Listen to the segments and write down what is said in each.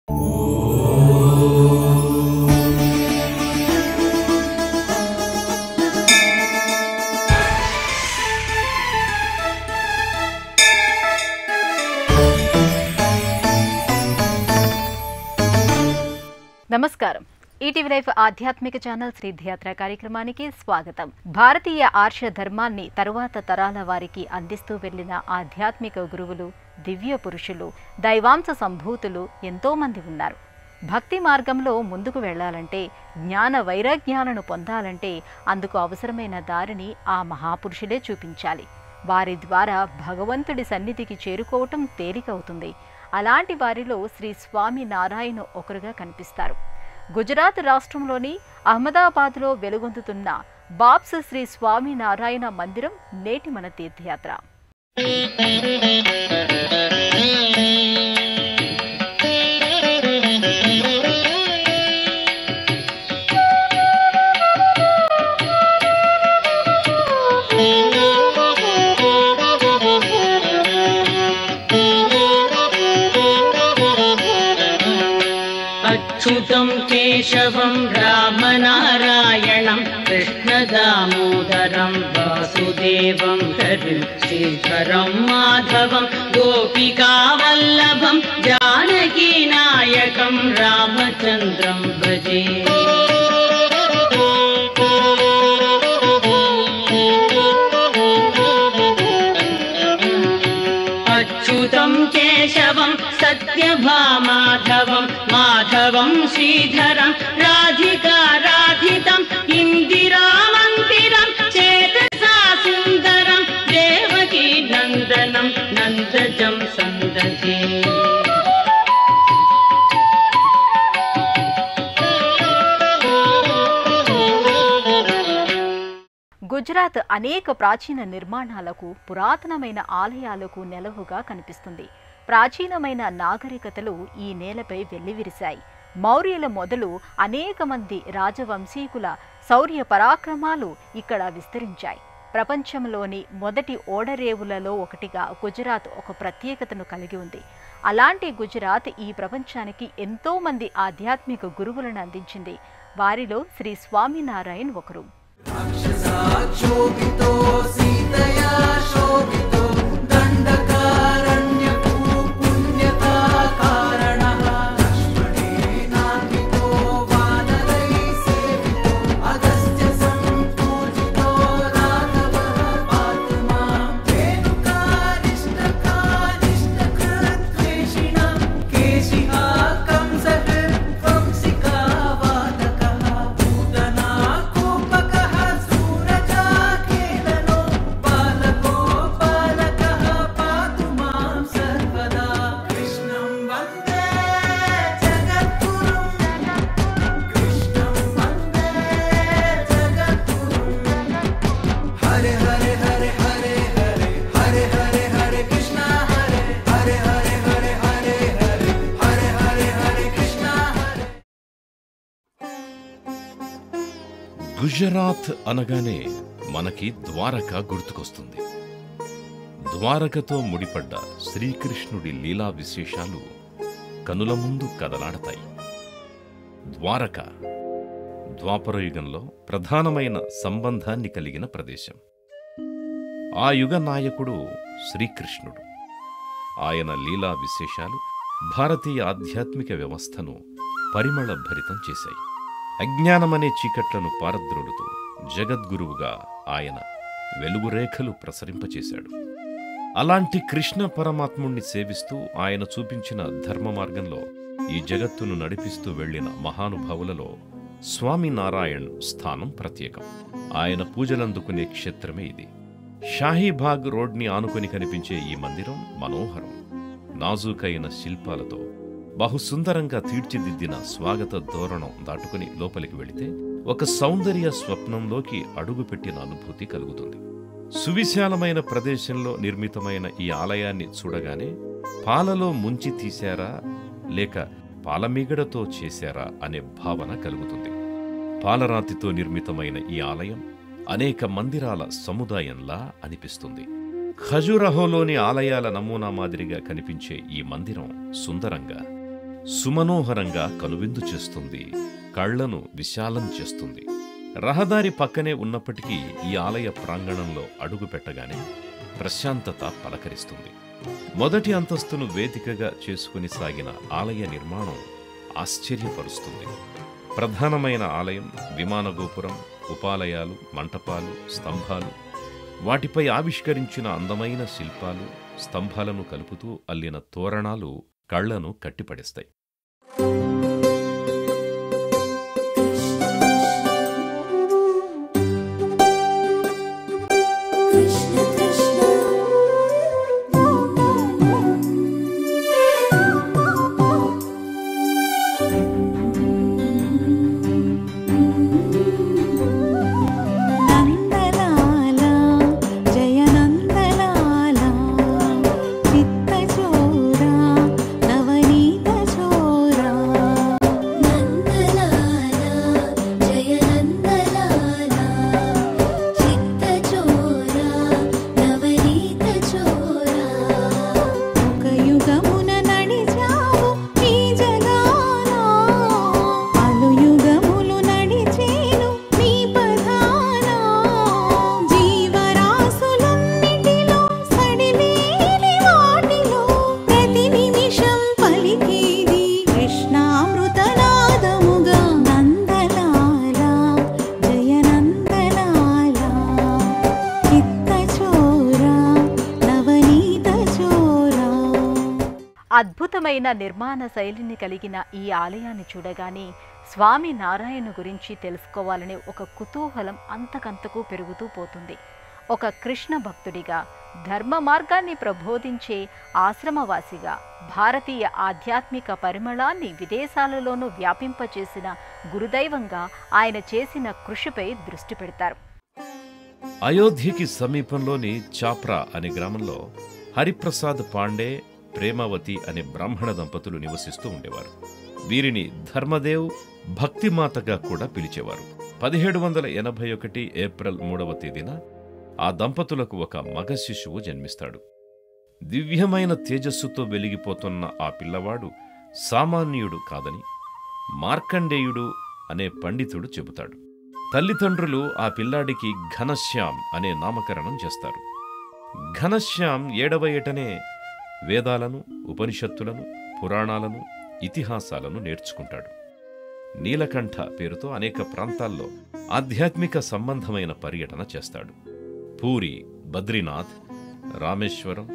నమస్కారం. ETV live ఆధ్యాత్మిక channel శ్రీధ్యాత్ర కార్యక్రమానికి స్వాగతం. భారతీయ ఆర్ష ధర్మాన్ని తరువాత తరాల వారికి అందిస్తూ వెళ్లిన ఆధ్యాత్మిక గురువులు, దివ్య పురుషులు, దైవాంశ సంభూతులు ఎంతో మంది ఉన్నారు. భక్తి మార్గంలో ముందుకు వెళ్లాలంటే, జ్ఞాన వైరాగ్యాలను పొందాలంటే అందుకు అవసరమైన దారిని ఆ మహాపురుషులే చూపించాలి. వారి ద్వారా భగవంతుడి సన్నిధికి చేరుకోవటం తేలికవుతుంది. అలాంటి వారిలో శ్రీ స్వామి నారాయణ ఒకరుగా కనిపిస్తారు. గుజరాత్ రాష్ట్రంలోని అహ్మదాబాద్లో వెలుగొందుతున్న బాబ్స్ శ్రీ స్వామి నారాయణ మందిరం నేటి మన తీర్థయాత్ర. अच्युतं केशवं रामनारायणं कृष्णदामोदरं वासुदेवं हरिं श्रीधरं माधवं गोपिकावल्लभं जानकीनायकं रामचन्द्रं भजे. अच्युतं केशवं सत्यभामाधवं माधवं श्रीधरं राधिका राधितं इन्दिरामन्दिरं चेतसा सुन्दरं देवकी नन्दनं नन्दजं सन्दधे. గుజరాత్ అనేక ప్రాచీన నిర్మాణాలకు, పురాతనమైన ఆలయాలకు నెలవుగా కనిపిస్తుంది. ప్రాచీనమైన నాగరికతలు ఈ నేలపై వెల్లివిరిశాయి. మౌర్యుల మొదలు అనేక మంది రాజవంశీకుల శౌర్య పరాక్రమాలు ఇక్కడ విస్తరించాయి. ప్రపంచంలోని మొదటి ఓడరేవులలో ఒకటిగా గుజరాత్ ఒక ప్రత్యేకతను కలిగి ఉంది. అలాంటి గుజరాత్ ఈ ప్రపంచానికి ఎంతో మంది ఆధ్యాత్మిక గురువులను అందించింది. వారిలో శ్రీ స్వామినారాయణ్ ఒకరు. గుజరాత్ అనగానే మనకి ద్వారక గుర్తుకొస్తుంది. ద్వారకతో ముడిపడ్డ శ్రీకృష్ణుడి లీలా విశేషాలు కనుల ముందు కదలాడతాయి. ద్వారక ద్వాపరయుగంలో ప్రధానమైన సంబంధాన్ని కలిగిన ప్రదేశం. ఆ యుగ నాయకుడు శ్రీకృష్ణుడు. ఆయన లీలా విశేషాలు భారతీయ ఆధ్యాత్మిక వ్యవస్థను పరిమళ భరితం చేశాయి. అజ్ఞానమనే చీకట్లను పారద్రోలుతూ జగద్గురువుగా ఆయన వెలుగురేఖలు ప్రసరింపచేశాడు. అలాంటి కృష్ణ పరమాత్ముణ్ణి సేవిస్తూ ఆయన చూపించిన ధర్మ మార్గంలో ఈ జగత్తును నడిపిస్తూ వెళ్లిన మహానుభావులలో స్వామినారాయణ్ స్థానం ప్రత్యేకం. ఆయన పూజలందుకునే క్షేత్రమే ఇది. షాహీబాగ్ రోడ్ని ఆనుకొని కనిపించే ఈ మందిరం మనోహరం. నాజూకైన శిల్పాలతో బహుసుందరంగా తీర్చిదిద్దిన స్వాగత ధోరణం దాటుకుని లోపలికి వెళితే ఒక సౌందర్య స్వప్నంలోకి అడుగుపెట్టిన అనుభూతి కలుగుతుంది. సువిశాలమైన ప్రదేశంలో నిర్మితమైన ఈ ఆలయాన్ని చూడగానే పాలలో ముంచి తీశారా లేక పాలమీగడతో చేశారా అనే భావన కలుగుతుంది. పాలరాతితో నిర్మితమైన ఈ ఆలయం అనేక మందిరాల సముదాయంలా అనిపిస్తుంది. ఖజురహోలోని ఆలయాల నమూనా మాదిరిగా కనిపించే ఈ మందిరం సుందరంగా సుమనోహరంగా కనువిందు చేస్తుంది, కళ్లను విశాలం చేస్తుంది. రహదారి పక్కనే ఉన్నప్పటికీ ఈ ఆలయ ప్రాంగణంలో అడుగు పెట్టగానే ప్రశాంతత పలకరిస్తుంది. మొదటి అంతస్తును వేదికగా చేసుకుని సాగిన ఆలయ నిర్మాణం ఆశ్చర్యపరుస్తుంది. ప్రధానమైన ఆలయం, విమాన గోపురం, ఉపాలయాలు, మంటపాలు, స్తంభాలు, వాటిపై ఆవిష్కరించిన అందమైన శిల్పాలు, స్తంభాలను కలుపుతూ అల్లిన తోరణాలు కళ్లను కట్టిపడేస్తాయి. అద్భుతమైన నిర్మాణ శైలిని కలిగిన ఈ ఆలయాన్ని చూడగానే స్వామి నారాయణ గురించి తెలుసుకోవాలనే ఒక కుతూహలం అంతకంతకు పెరుగుతూ పోతుంది. ఒక కృష్ణ భక్తుడిగా, ధర్మ మార్గాన్ని ప్రబోధించే ఆశ్రమవాసిగా, భారతీయ ఆధ్యాత్మిక పరిమళాన్ని విదేశాలలోనూ వ్యాపింపచేసిన గురుదైవంగా ఆయన చేసిన కృషిపై దృష్టి పెడతారు. అయోధ్యకి సమీపంలోని చాప్రా అనే గ్రామంలో హరిప్రసాద్ పాండే, ప్రేమావతి అనే బ్రాహ్మణ దంపతులు నివసిస్తూ ఉండేవారు. వీరిని ధర్మదేవ్, భక్తిమాతగా కూడా పిలిచేవారు. 1781 ఏప్రిల్ 3వ తేదీన ఆ దంపతులకు ఒక మగ శిశువు జన్మిస్తాడు. దివ్యమైన తేజస్సుతో వెలిగిపోతున్న ఆ పిల్లవాడు సామాన్యుడు కాదని మార్కండేయుడు అనే పండితుడు చెబుతాడు. తల్లిదండ్రులు ఆ పిల్లాడికి ఘనశ్యామ్ అనే నామకరణం చేస్తారు. ఘనశ్యామ్ 7వ ఏటనే వేదాలను, ఉపనిషత్తులను, పురాణాలను, ఇతిహాసాలను నేర్చుకుంటాడు. నీలకంఠ పేరుతో అనేక ప్రాంతాల్లో ఆధ్యాత్మిక సంబంధమైన పర్యటన చేస్తాడు. పూరి, బద్రీనాథ్, రామేశ్వరం,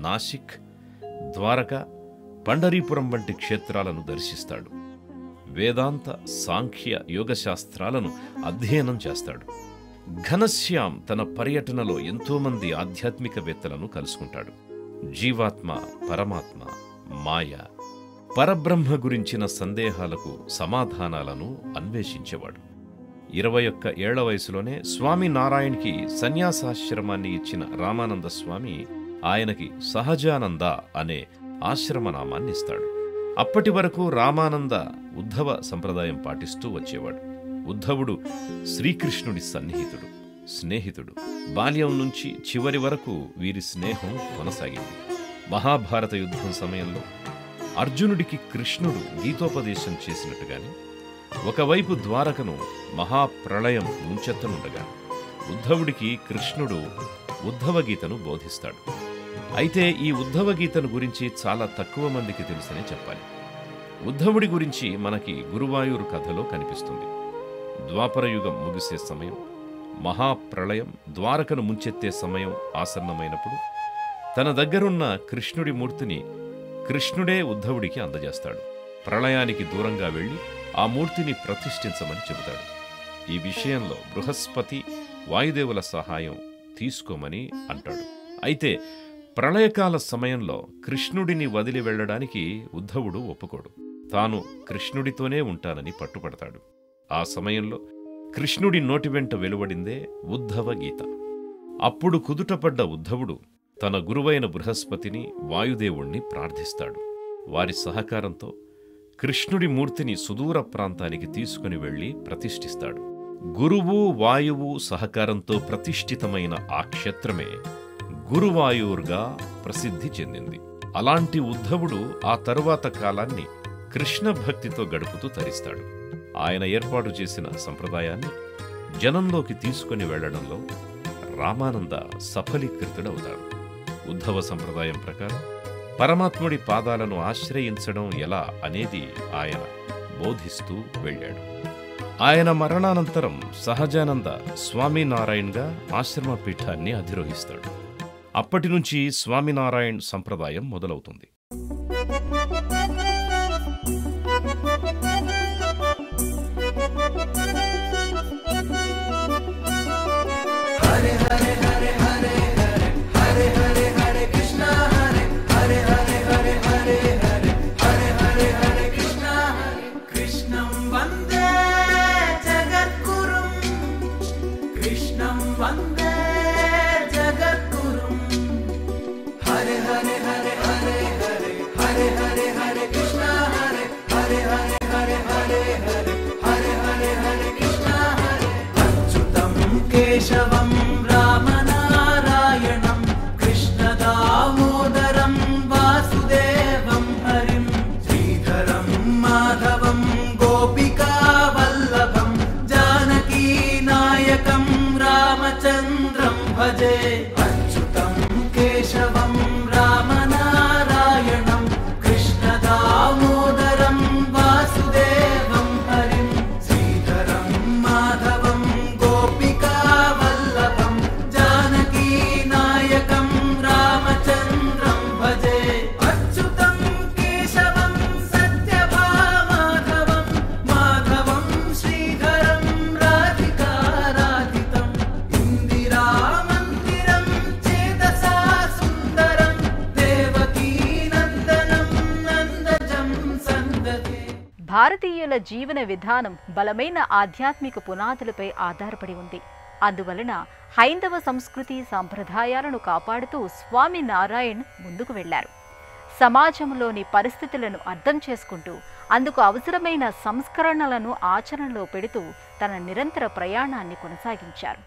నాసిక్, ద్వారక, పండరీపురం వంటి క్షేత్రాలను దర్శిస్తాడు. వేదాంత, సాంఖ్య, యోగశాస్త్రాలను అధ్యయనం చేస్తాడు. ఘనశ్యామ్ తన పర్యటనలో ఎంతోమంది ఆధ్యాత్మికవేత్తలను కలుసుకుంటాడు. జీవాత్మ, పరమాత్మ, మాయ, పరబ్రహ్మ గురించిన సందేహాలకు సమాధానాలను అన్వేషించేవాడు. 21 ఏళ్ల వయసులోనే స్వామి నారాయణ్కి సన్యాసాశ్రమాన్ని ఇచ్చిన రామానంద స్వామి ఆయనకి సహజానంద అనే ఆశ్రమనామాన్ని ఇస్తాడు. అప్పటి వరకు రామానంద ఉద్ధవ సంప్రదాయం పాటిస్తూ వచ్చేవాడు. ఉద్ధవుడు శ్రీకృష్ణుడి సన్నిహితుడు, స్నేహితుడు. బాల్యం నుంచి చివరి వరకు వీరి స్నేహం కొనసాగింది. మహాభారత యుద్ధం సమయంలో అర్జునుడికి కృష్ణుడు గీతోపదేశం చేసినట్టుగానే ఒకవైపు ద్వారకను మహాప్రళయం ముంచెత్తనుండగా ఉద్ధవుడికి కృష్ణుడు ఉద్ధవగీతను బోధిస్తాడు. అయితే ఈ ఉద్ధవగీతను గురించి చాలా తక్కువ మందికి తెలుసనే చెప్పాలి. ఉద్ధవుడి గురించి మనకి గురువాయూరు కథలో కనిపిస్తుంది. ద్వాపరయుగం ముగిసే సమయం, మహాప్రళయం ద్వారకను ముంచెత్తే సమయం ఆసన్నమైనప్పుడు తన దగ్గరున్న కృష్ణుడి మూర్తిని కృష్ణుడే ఉద్ధవుడికి అందజేస్తాడు. ప్రళయానికి దూరంగా వెళ్లి ఆ మూర్తిని ప్రతిష్ఠించమని చెబుతాడు. ఈ విషయంలో బృహస్పతి, వాయుదేవుల సహాయం తీసుకోమని అంటాడు. అయితే ప్రళయకాల సమయంలో కృష్ణుడిని వదిలి వెళ్లడానికి ఉద్ధవుడు ఒప్పుకోడు. తాను కృష్ణుడితోనే ఉంటానని పట్టుపడతాడు. ఆ సమయంలో కృష్ణుడి నోటి వెంట వెలువడిందే ఉద్ధవ గీత. అప్పుడు కుదుటపడ్డ ఉద్ధవుడు తన గురువైన బృహస్పతిని, వాయుదేవుణ్ణి ప్రార్థిస్తాడు. వారి సహకారంతో కృష్ణుడి మూర్తిని సుదూర ప్రాంతానికి తీసుకుని వెళ్లి ప్రతిష్ఠిస్తాడు. గురువు, వాయువు సహకారంతో ప్రతిష్ఠితమైన ఆ క్షేత్రమే గురువాయూర్గా ప్రసిద్ధి చెందింది. అలాంటి ఉద్ధవుడు ఆ తరువాత కాలాన్ని కృష్ణ భక్తితో గడుపుతూ తరిస్తాడు. ఆయన ఏర్పాటు చేసిన సంప్రదాయాన్ని జనంలోకి తీసుకుని వెళ్లడంలో రామానంద సఫలీకృతుడవుతాడు. ఉద్ధవ సంప్రదాయం ప్రకారం పరమాత్ముడి పాదాలను ఆశ్రయించడం ఎలా అనేది ఆయన బోధిస్తూ వెళ్ళాడు. ఆయన మరణానంతరం సహజానంద స్వామినారాయణ్గా ఆశ్రమ పీఠాన్ని అధిరోహిస్తాడు. అప్పటి నుంచి స్వామినారాయణ్ సంప్రదాయం మొదలవుతుంది. కేశవం రామనారాయణం కృష్ణ దామోదరం వాసుదేవం హరిం శ్రీధరం మాధవం గోపికా వల్లభం జానకీ నాయకం రామచంద్రం భజే. అచ్యుతం కేశవం రామనారాయణం కృష్ణ దామోదరం వాసుదేవం హరిం శ్రీధరం మాధవం భారతీయుల జీవన విధానం బలమైన ఆధ్యాత్మిక పునాదులపై ఆధారపడి ఉంది. అందువలన హైందవ సంస్కృతి సాంప్రదాయాలను కాపాడుతూ స్వామినారాయణ్ ముందుకు వెళ్లారు. సమాజంలోని పరిస్థితులను అర్థం చేసుకుంటూ అందుకు అవసరమైన సంస్కరణలను ఆచరణలో పెడుతూ తన నిరంతర ప్రయాణాన్ని కొనసాగించారు.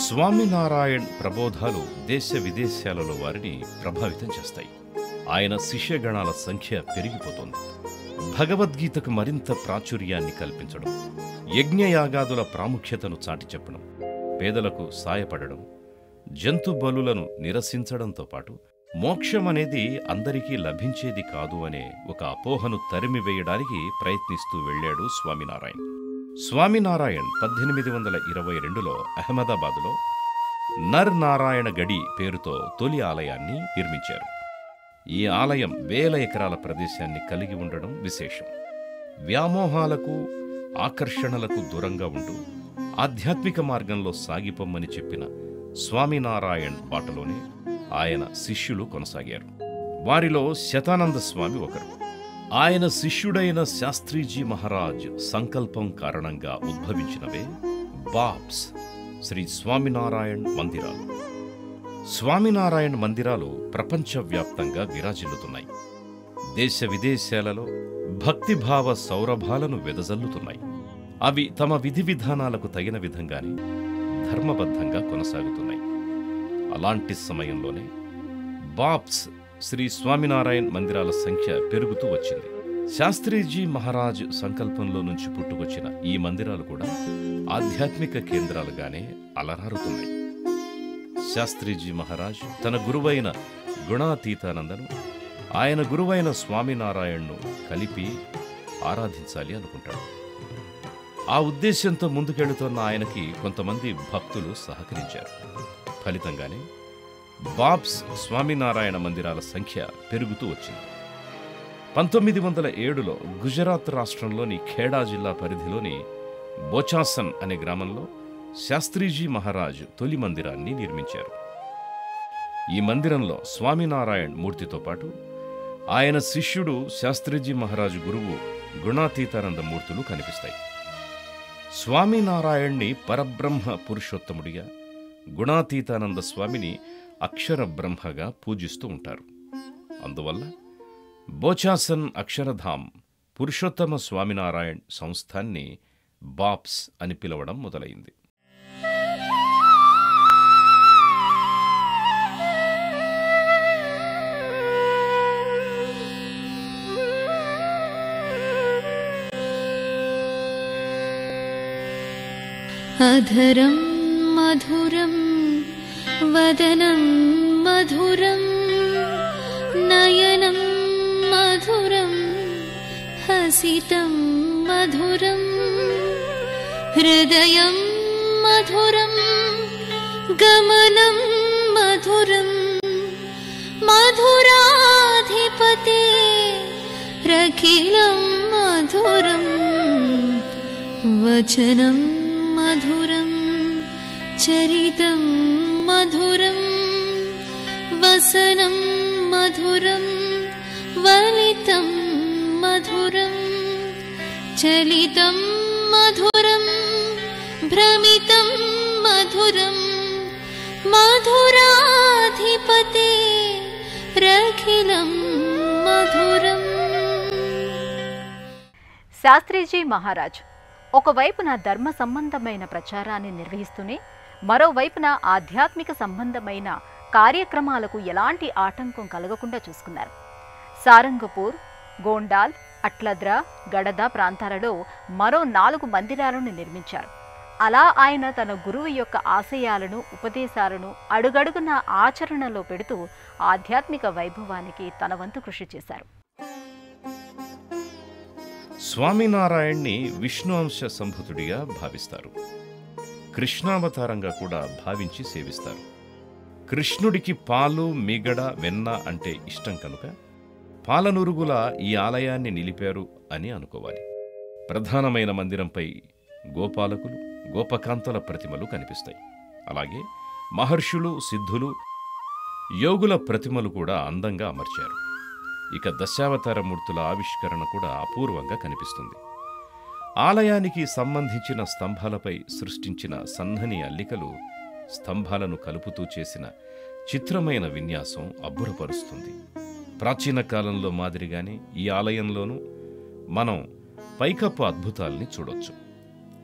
స్వామినారాయణ్ ప్రబోధాలు దేశ విదేశాలలో వారిని ప్రభావితం చేస్తాయి. ఆయన శిష్యగణాల సంఖ్య పెరిగిపోతోంది. భగవద్గీతకు మరింత ప్రాచుర్యాన్ని కల్పించడం, యజ్ఞయాగాదుల ప్రాముఖ్యతను చాటి చెప్పడం, పేదలకు సాయపడడం, జంతు బలులను నిరసించడంతో పాటు మోక్షం అనేది అందరికీ లభించేది కాదు అనే ఒక అపోహను తరిమివేయడానికి ప్రయత్నిస్తూ వెళ్లాడు స్వామినారాయణ్. స్వామినారాయణ్ 1822లో అహ్మదాబాదులో నర్ నారాయణ గడి పేరుతో తొలి ఆలయాన్ని నిర్మించారు. ఈ ఆలయం 1000 ఎకరాల ప్రదేశాన్ని కలిగి ఉండడం విశేషం. వ్యామోహాలకు ఆకర్షణలకు దూరంగా ఉంటూ ఆధ్యాత్మిక మార్గంలో సాగిపోమ్మని చెప్పిన స్వామినారాయణ్ బాటలోనే ఆయన శిష్యులు కొనసాగారు. వారిలో శతానంద స్వామి ఒకరు. ఆయన శిష్యుడైన శాస్త్రీజీ మహారాజ్ సంకల్పం కారణంగా ఉద్భవించినవే బాబ్స్ శ్రీ స్వామినారాయణ్ మందిరాలు. స్వామినారాయణ్ మందిరాలు ప్రపంచవ్యాప్తంగా విరాజిల్లుతున్నాయి. దేశ విదేశాలలో భక్తిభావ సౌరభాలను వెదజల్లుతున్నాయి. అవి తమ విధి విధానాలకు తగిన విధంగానే ధర్మబద్ధంగా కొనసాగుతున్నాయి. అలాంటి సమయంలోనే బాబ్స్ శ్రీ స్వామినారాయణ్ మందిరాల సంఖ్య పెరుగుతూ వచ్చింది. శాస్త్రీజీ మహారాజ్ సంకల్పంలో నుంచి పుట్టుకొచ్చిన ఈ మందిరాలు కూడా ఆధ్యాత్మిక కేంద్రాలుగానే అలరారుతున్నాయి. శాస్త్రీజీ మహారాజ్ తన గురువైన గుణాతీతానందను ఆయన గురువైన స్వామినారాయణ్ను కలిపి ఆరాధించాలి అనుకుంటాడు. ఆ ఉద్దేశ్యంతో ముందుకెళుతున్న ఆయనకి కొంతమంది భక్తులు సహకరించారు. ఫలితంగానే బాబ్స్ స్వామినారాయణ మందిరాల సంఖ్య పెరుగుతూ వచ్చింది. 1907లో గుజరాత్ రాష్ట్రంలోని ఖేడా జిల్లా పరిధిలోని బోచాసన్ అనే గ్రామంలో శాస్త్రీజీ మహారాజ్ తొలి మందిరాన్ని నిర్మించారు. ఈ మందిరంలో స్వామినారాయణ్ మూర్తితో పాటు ఆయన శిష్యుడు శాస్త్రీజీ మహారాజు గురువు గుణాతీతానంద మూర్తులు కనిపిస్తాయి. స్వామినారాయణ్ణి పరబ్రహ్మ పురుషోత్తముడిగా, గుణాతీతానంద స్వామిని అక్షర బ్రహ్మగా పూజిస్తూ ఉంటారు. అందువల్ల బోచాసన్ అక్షరధామ్ పురుషోత్తమ స్వామినారాయణ్ సంస్థాన్ని బాప్స్ అని పిలవడం మొదలైంది. अधरं मधुरं वदनं मधुरं नयनं मधुरं हसितं मधुरं हृदयं मधुरं गमनं मधुरं मधुराधिपते रखिलं मधुरं वचनं मधुरं चरितं मधुरं वसनं मधुरं वलितं मधुरं चलितं मधुरं भ्रमितं मधुरं मधुराधिपते रखिलं मधुरं। శాస్త్రీజీ మహారాజ్ ఒకవైపున ధర్మ సంబంధమైన ప్రచారాన్ని నిర్వహిస్తూనే మరోవైపున ఆధ్యాత్మిక సంబంధమైన కార్యక్రమాలకు ఎలాంటి ఆటంకం కలగకుండా చూసుకున్నారు. సారంగపూర్, గోండాల్, అట్లద్ర, గడద ప్రాంతాలలో మరో 4 మందిరాలను నిర్మించారు. అలా ఆయన తన గురువు యొక్క ఆశయాలను, ఉపదేశాలను అడుగడుగున ఆచరణలో పెడుతూ ఆధ్యాత్మిక వైభవానికి తన వంతు కృషి చేశారు. స్వామినారాయణ్ణి విష్ణు అంశ సంభూతుడిగా భావిస్తారు. కృష్ణావతారంగా కూడా భావించి సేవిస్తారు. కృష్ణుడికి పాలు, మిగడ, వెన్న అంటే ఇష్టం కనుక పాలనురుగుల ఈ ఆలయాన్ని నిలిపారు అని అనుకోవాలి. ప్రధానమైన మందిరంపై గోపాలకులు, గోపకాంతల ప్రతిమలు కనిపిస్తాయి. అలాగే మహర్షులు, సిద్ధులు, యోగుల ప్రతిమలు కూడా అందంగా అమర్చారు. ఇక దశావతార మూర్తుల ఆవిష్కరణ కూడా అపూర్వంగా కనిపిస్తుంది. ఆలయానికి సంబంధించిన స్తంభాలపై సృష్టించిన సన్నని అల్లికలు స్తంభాలను కలుపుతూ చేసిన చిత్రమైన విన్యాసం అబ్బురపరుస్తుంది. ప్రాచీన కాలంలో మాదిరిగానే ఈ ఆలయంలోనూ మనం పైకప్పు అద్భుతాల్ని చూడొచ్చు.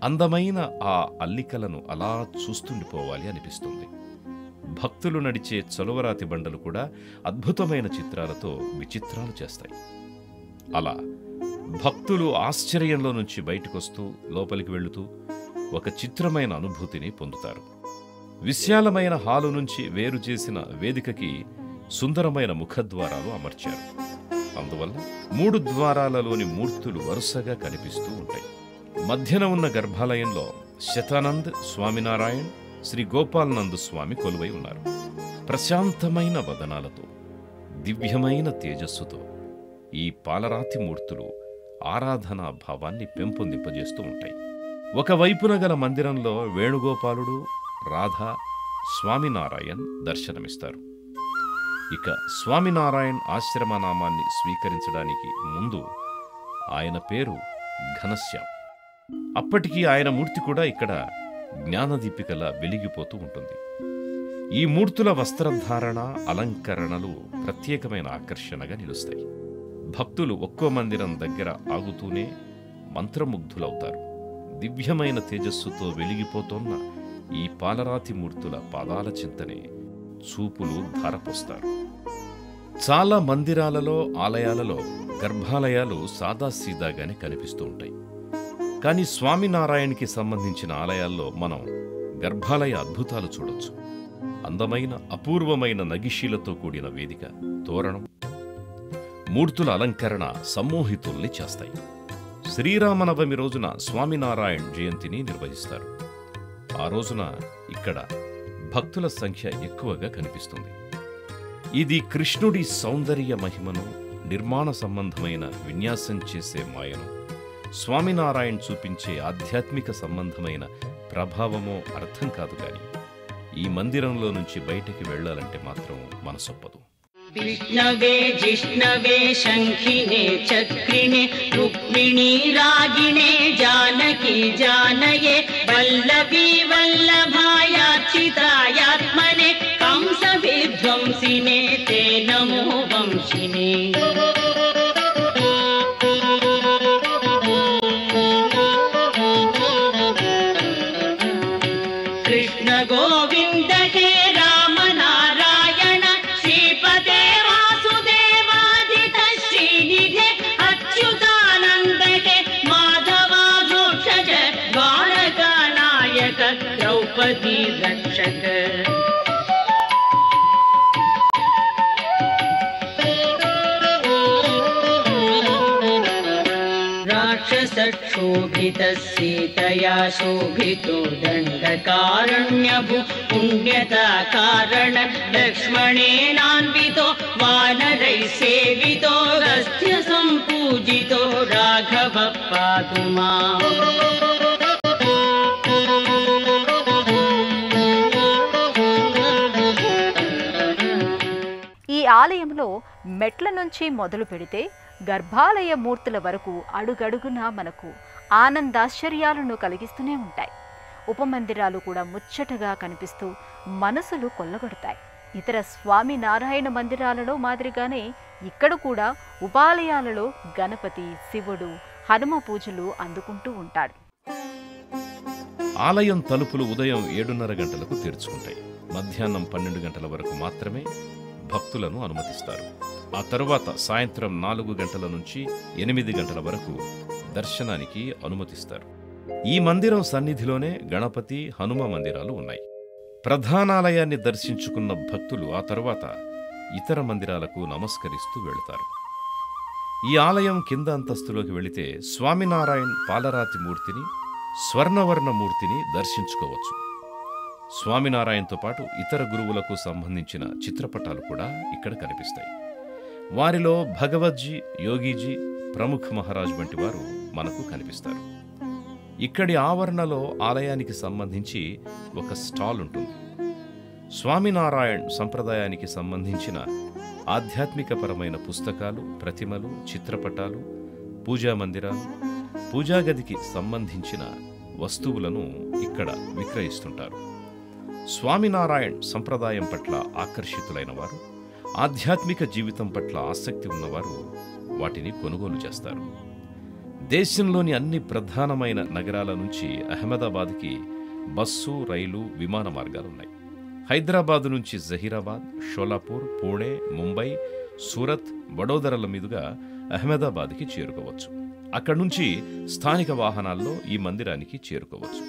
అందమైన ఆ అల్లికలను అలా చూస్తుండిపోవాలి అనిపిస్తుంది. భక్తులు నడిచే చలువరాతి బండలు కూడా అద్భుతమైన చిత్రాలతో విచిత్రాలు చేస్తాయి. అలా భక్తులు ఆశ్చర్యంలో నుంచి బయటకొస్తూ లోపలికి వెళుతూ ఒక చిత్రమైన అనుభూతిని పొందుతారు. విశాలమైన హాలు నుంచి వేరు చేసిన వేదికకి సుందరమైన ముఖద్వారాలు అమర్చారు. అందువల్ల 3 ద్వారాలలోని మూర్తులు వరుసగా కనిపిస్తూ ఉంటాయి. మధ్యన ఉన్న గర్భాలయంలో శతానంద్, స్వామినారాయణ్, శ్రీ గోపాలనంద స్వామి కొలువై ఉన్నారు. ప్రశాంతమైన వదనాలతో, దివ్యమైన తేజస్సుతో ఈ పాలరాతి మూర్తులు ఆరాధనా భావాన్ని పెంపొందింపజేస్తూ ఉంటాయి. ఒకవైపున గల మందిరంలో వేణుగోపాలుడు, రాధ, స్వామినారాయణ్ దర్శనమిస్తారు. ఇక స్వామినారాయణ్ ఆశ్రమనామాన్ని స్వీకరించడానికి ముందు ఆయన పేరు ఘనశ్యామ్. అప్పటికి ఆయన మూర్తి కూడా ఇక్కడ జ్ఞానదీపికలా వెలిగిపోతూ ఉంటుంది. ఈ మూర్తుల వస్త్రధారణ, అలంకరణలు ప్రత్యేకమైన ఆకర్షణగా నిలుస్తాయి. భక్తులు ఒక్కో మందిరం దగ్గర ఆగుతూనే మంత్రముగ్ధులవుతారు. దివ్యమైన తేజస్సుతో వెలిగిపోతున్న ఈ పాలరాతి మూర్తుల పాదాల చింతనే చూపులు ధారపోస్తారు. చాలా మందిరాలలో, ఆలయాలలో గర్భాలయాలు సాదాసీదాగానే కనిపిస్తూ ఉంటాయి. కానీ స్వామినారాయణకి సంబంధించిన ఆలయాల్లో మనం గర్భాలయ అద్భుతాలు చూడొచ్చు. అందమైన, అపూర్వమైన నగిషీలతో కూడిన వేదిక, తోరణం, మూర్తుల అలంకరణ సమ్మోహితుల్ని చేస్తాయి. శ్రీరామనవమి రోజున స్వామినారాయణ్ జయంతిని నిర్వహిస్తారు. ఆ రోజున ఇక్కడ భక్తుల సంఖ్య ఎక్కువగా కనిపిస్తుంది. ఇది కృష్ణుడి సౌందర్య మహిమను, నిర్మాణ సంబంధమైన విన్యాసం చేసే మాయను, స్వామినారాయణ్ చూపించే ఆధ్యాత్మిక సంబంధమైన ప్రభావమో అర్థం కాదు. కానీ ఈ మందిరంలో నుంచి బయటికి వెళ్లాలంటే మాత్రం మనసొప్పదు. విష్ణవే జిష్ణవే శంఖినే చక్రిణే రుక్మిణీ రాగిణే జానకి జానయే వల్లభీ వల్లభాయార్చితాయాత్మనే కంస విధ్వంసినే తే నమో వంశినే. కృష్ణ గోవింద హే రామ నారాయణ శ్రీపదే వాసుదేవాదిత శ్రీనిధే అచ్యుతానంద హే మాధవ భోక్షజ ద్వారకా నాయక द्रौपदी रक्षक राक्षसक्षोभितः सीतया शोभितो दण्डकारण्यभू पुण्यता कारण लक्ष्मणेनान्वितो वानरैः सेवितो गस्त्य सम्पूजितो राघव पातु माम्। ఈ ఆలయంలో మెట్ల నుంచి మొదలు పెడితే గర్భాలయ మూర్తుల వరకు అడుగడుగునా మనకు ఆనందాశ్చర్యాలను కలిగిస్తూనే ఉంటాయి. ఉపమందిరాలు కూడా ముచ్చటగా కనిపిస్తూ మనసులు కొల్లగొడతాయి. ఇతర స్వామి నారాయణ మందిరాలలో మాదిరిగానే ఇక్కడ కూడా ఉపాలయాలలో గణపతి, శివుడు, హనుమ పూజలు అందుకుంటూ ఉంటాడు. ఆలయం తలుపులు ఉదయం 7:30 గంటలకు తెరుచుకుంటాయి. మధ్యాహ్నం 12 గంటల వరకు మాత్రమే భక్తులను అనుమతిస్తారు. ఆ తరువాత సాయంత్రం 4 గంటల నుంచి 8 గంటల వరకు దర్శనానికి అనుమతిస్తారు. ఈ మందిరం సన్నిధిలోనే గణపతి, హనుమ మందిరాలు ఉన్నాయి. ప్రధానాలయాన్ని దర్శించుకున్న భక్తులు ఆ తరువాత ఇతర మందిరాలకు నమస్కరిస్తూ వెళుతారు. ఈ ఆలయం కింద అంతస్తులోకి వెళితే స్వామినారాయణ్ పాలరాతి మూర్తిని, స్వర్ణవర్ణ మూర్తిని దర్శించుకోవచ్చు. స్వామినారాయణతో పాటు ఇతర గురువులకు సంబంధించిన చిత్రపటాలు కూడా ఇక్కడ కనిపిస్తాయి. వారిలో భగవద్జీ, యోగీజీ, ప్రముఖ్ మహారాజ్ వంటి వారు మనకు కనిపిస్తారు. ఇక్కడి ఆవరణలో ఆలయానికి సంబంధించి ఒక స్టాల్ ఉంటుంది. స్వామినారాయణ్ సంప్రదాయానికి సంబంధించిన ఆధ్యాత్మికపరమైన పుస్తకాలు, ప్రతిమలు, చిత్రపటాలు, పూజా మందిరాలు, పూజాగదికి సంబంధించిన వస్తువులను ఇక్కడ విక్రయిస్తుంటారు. స్వామినారాయణ్ సంప్రదాయం పట్ల ఆకర్షితులైన వారు, ఆధ్యాత్మిక జీవితం పట్ల ఆసక్తి ఉన్నవారు వాటిని కొనుగోలు చేస్తారు. దేశంలోని అన్ని ప్రధానమైన నగరాల నుంచి అహ్మదాబాద్కి బస్సు, రైలు, విమాన మార్గాలున్నాయి. హైదరాబాదు నుంచి జహీరాబాద్, షోలాపూర్, పూణే, ముంబై, సూరత్, వడోదరల మీదుగా అహ్మదాబాద్కి చేరుకోవచ్చు. అక్కడి నుంచి స్థానిక వాహనాల్లో ఈ మందిరానికి చేరుకోవచ్చు.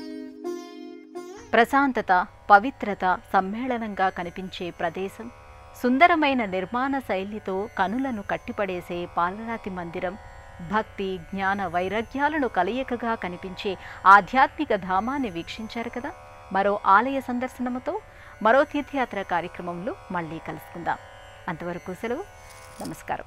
ప్రశాంతత, పవిత్రత సమ్మేళనంగా కనిపించే ప్రదేశం, సుందరమైన నిర్మాణ శైలితో కనులను కట్టిపడేసే పాలరాతి మందిరం, భక్తి, జ్ఞాన, వైరాగ్యాలను కలయికగా కనిపించే ఆధ్యాత్మిక ధామాన్ని వీక్షించారు కదా. మరో ఆలయ సందర్శనముతో మరో తీర్థయాత్ర కార్యక్రమంలో మళ్ళీ కలుసుకుందాం. అంతవరకు సెలవు. నమస్కారం.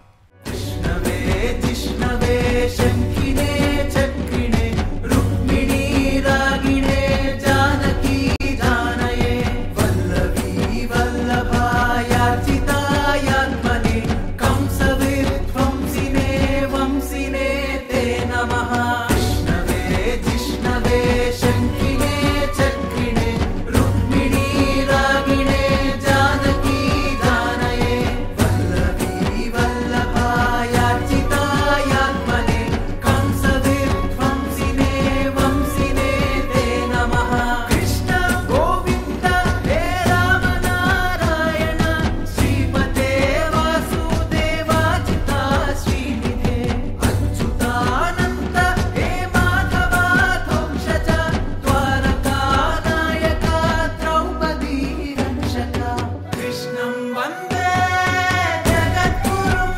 जिष्णवे शङ्खिने चक्रिणे रुक्मिणी रागिणे जानकी जानये वल्लभी वल्लभायार्चितायात्मने कंसविध्वंसिने वंसिने ते नमः। जिष्णवे जिष्णवे शङ्खिने चक्रिणे रुक्मिणी रागिणे जानकी जानये वल्लभी वल्लभायार्चितायात्मने कंसविध्वंसिने वंसिने ते नमः। कृष्ण गोविन्द हे राम नारायण श्रीपते वासुदेवाजिता श्रीनिधे अच्युतानन्द हे माधवा ध्वंसज द्वारकानायका द्रौपदी रक्षक। कृष्णं वन्दे जगद्गुरुं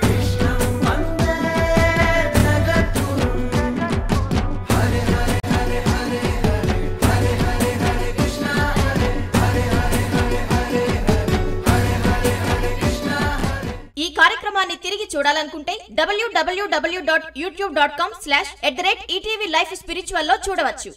कृष्णं वन्दे जगद्गुरुं। हरे हरे हरे हरे हरे हरे हरे हरे कृष्ण हरे हरे हरे हरे हरे हरे हरे हरे हरे कृष्ण हरे। ఈ కార్యక్రమాన్ని తిరిగి చూడాలనుకుంటే www.youtube.com/@ETV Life Spiritual లో చూడవచ్చు.